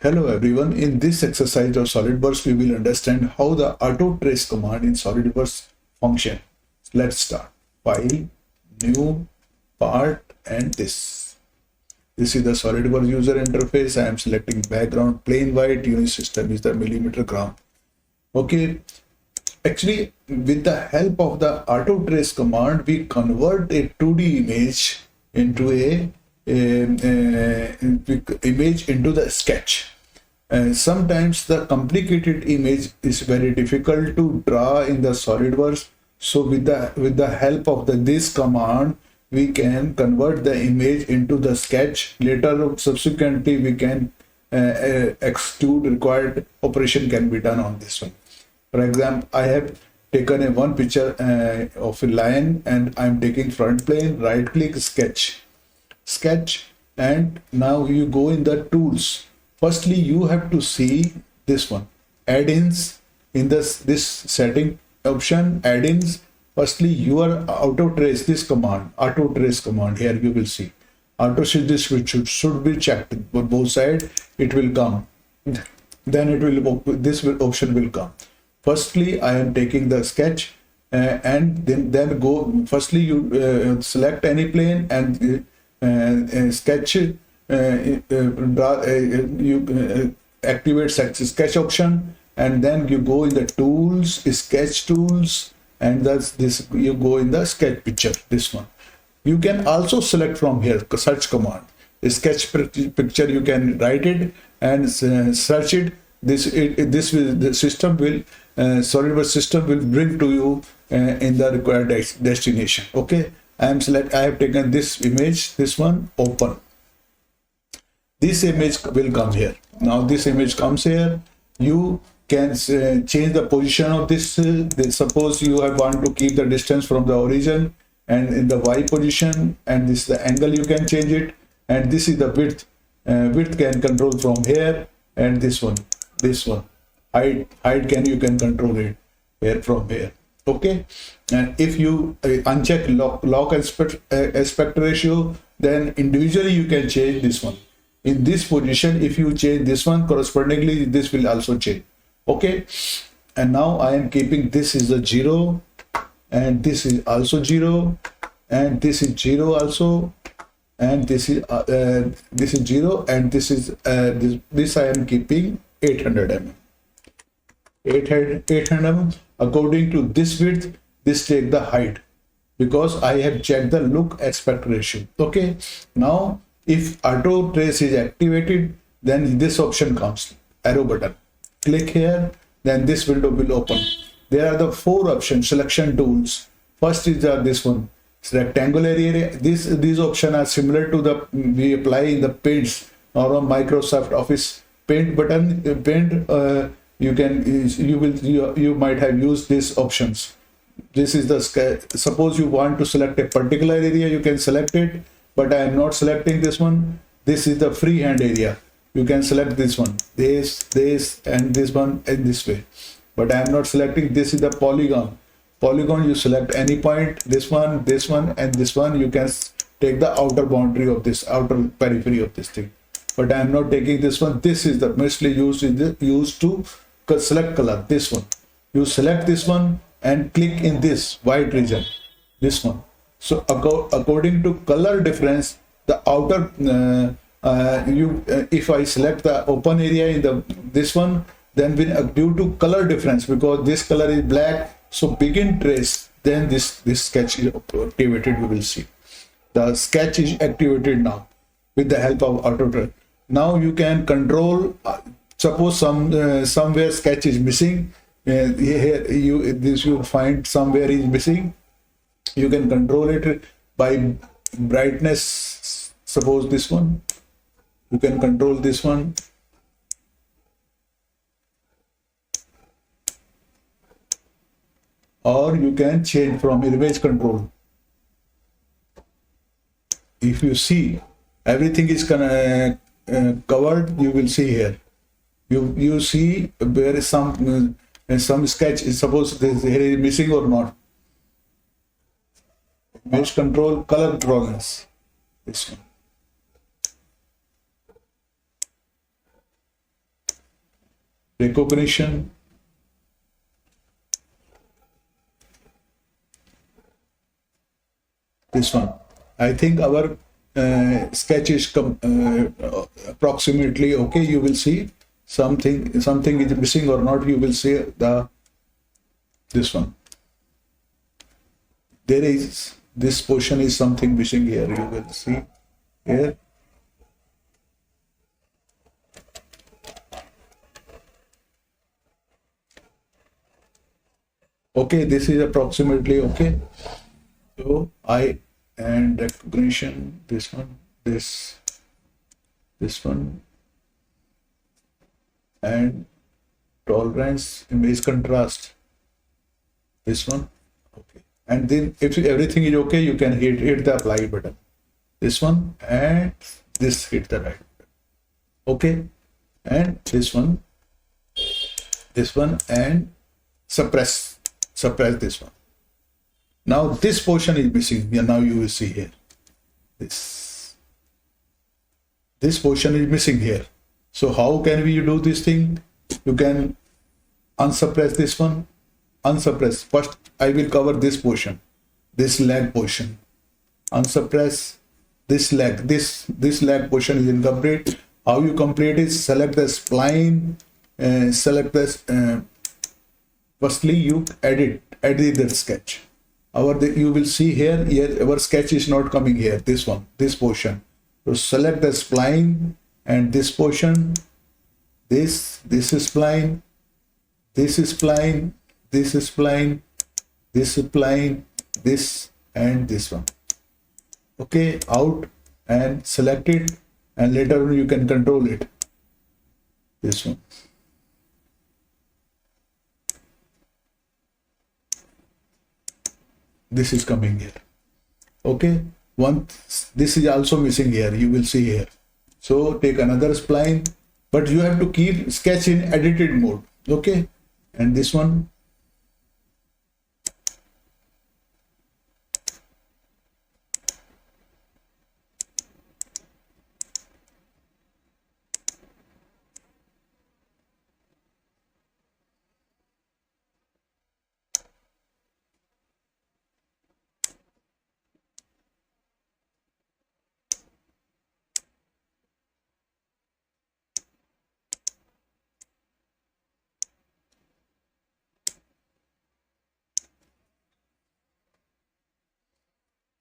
Hello everyone, in this exercise of Solidworks, we will understand how the auto trace command in Solidworks function. Let's start. File, new, part, and this. This is the Solidworks user interface. I am selecting background plain white, unit system is the millimeter ground. Okay, actually with the help of the auto trace command, we convert a 2D image into a image into the sketch. Sometimes the complicated image is very difficult to draw in the SolidWorks. So with the help of this command, we can convert the image into the sketch. Later, subsequently, we can extrude required operation can be done on this one. For example, I have taken one picture of a lion, and I'm taking front plane, right click, sketch, and now you go in the tools. Firstly, you have to see this one, add-ins. In this setting option, add-ins. Firstly, your auto trace, this command, auto trace command. Here you will see auto trace. This should be checked on both sides. It will come. Then it will option will come. Firstly, I am taking the sketch, and then go. Firstly, you select any plane and sketch. You activate sketch option, and then you go in the tools, sketch tools, and that's this. You go in the sketch picture. This one. You can also select from here search command. The sketch picture, you can write it and search it. The system will SolidWorks system will bring to you in the required destination. Okay, I have taken this image, this one, open. This image will come here. Now this image comes here. You can change the position of this. Suppose you want to keep the distance from the origin and in the Y position, and this is the angle, you can change it. And this is the width. Width can control from here, and this one. Height you can control it here from here. Okay, and if you uncheck lock aspect ratio, then individually you can change this one. In this position, if you change this one, correspondingly this will also change. Okay, and now I am keeping this is a 0, and this is also 0, and this is 0 also, and this is 0, and this is this I am keeping 800 mm. 800 mm. According to this width, this take the height, because I have checked the look aspect ratio. Okay, now if auto trace is activated, then this option comes, arrow button. Click here, then this window will open. There are the 4 options, selection tools. First is this one, rectangular area. These options are similar to the we apply in the paints or on Microsoft Office paint button. You might have used these options. This is the suppose you want to select a particular area, you can select it, but I am not selecting this one. This is the freehand area. You can select this one, this, and this one in this way. But I am not selecting. This is the polygon. Polygon, you select any point, this one, and this one. You can take the outer boundary of this, outer periphery of this thing. But I am not taking this one. This is the mostly used to select color. This one. You select this one and click in this white region. This one. So according to color difference, the outer if I select the open area in this one, then due to color difference, because this color is black, so begin trace, then this sketch is activated. You will see the sketch is activated now with the help of auto trace. Now you can control. Suppose somewhere sketch is missing. Here you find somewhere is missing. You can control it by brightness. Suppose this one, you can control this one. Or you can change from image control. If you see everything is covered, you will see here. You see where is some sketch. Suppose this here is missing or not. Image control, color tolerance. This one. recognition, this one. I think our sketch is approximately okay. You will see something is missing or not. You will see this one. There is this portion is something missing here. You will see here. Okay, this is approximately okay. So and recognition, this one, this one, and tolerance, image contrast, this one. Okay, and then if everything is okay, you can hit the apply button, this one, and this, hit the right button. Okay, and this one, and suppress this one. Now this portion is missing. Now you will see here. This portion is missing here. So how can we do this thing? You can unsuppress this one. Unsuppress. First, I will cover this portion, this leg portion. Unsuppress this leg. This leg portion is incomplete. How you complete it? Select the spline. Select this. Firstly, you edit the sketch. You will see here our sketch is not coming here, this one, this portion. So select the spline and this portion, this is spline, this is spline, this is spline, this is spline, this and this one. Okay, out and select it, and later on you can control it. This one. This is coming here. Okay, this is also missing here. You will see here. So take another spline, but you have to keep sketch in edited mode. Okay, and this one.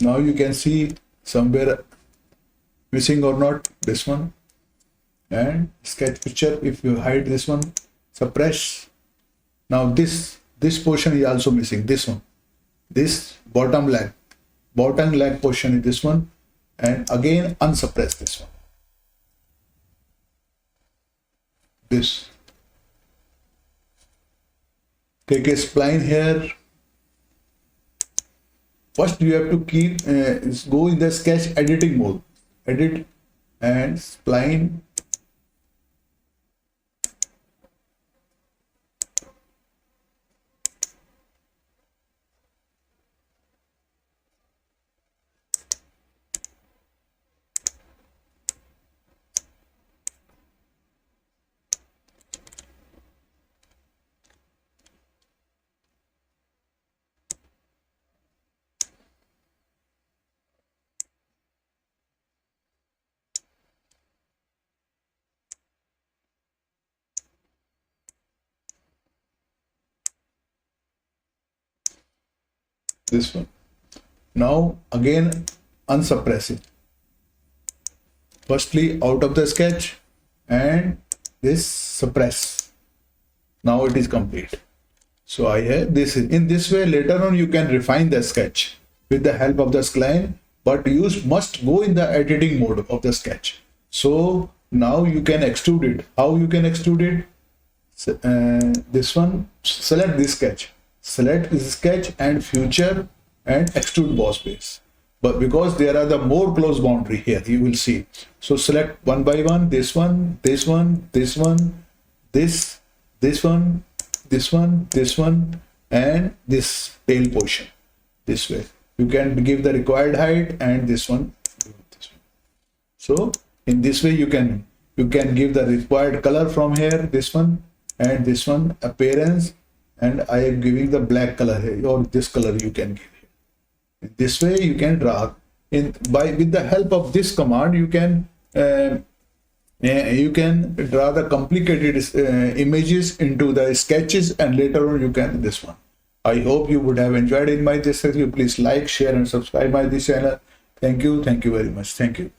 Now you can see somewhere missing or not, this one, and sketch picture. If you hide this one, suppress. Now this portion is also missing, this one, this bottom leg portion is this one, and again unsuppress this one. This. Take a spline here. First, you have to keep go in the sketch editing mode. Edit and spline. This one. Now again unsuppress it. Firstly out of the sketch and this suppress. Now it is complete. So I have this. In this way later on you can refine the sketch with the help of the spline, but you must go in the editing mode of the sketch. So now you can extrude it. How you can extrude it? This one, select this sketch. Select this sketch and future and extrude boss base. But because there are the more close boundary here, you will see. So select one by one, this one, this one, this one, this one, this one, this one, and this tail portion. This way. You can give the required height and this one. So in this way you can give the required color from here, this one, and this one appearance, and I am giving the black color here, or this color you can give here. This way you can draw with the help of this command. You can draw the complicated images into the sketches, and later on you can this one. I hope you would have enjoyed in my this review. Please like, share and subscribe my this channel. Thank you very much. Thank you.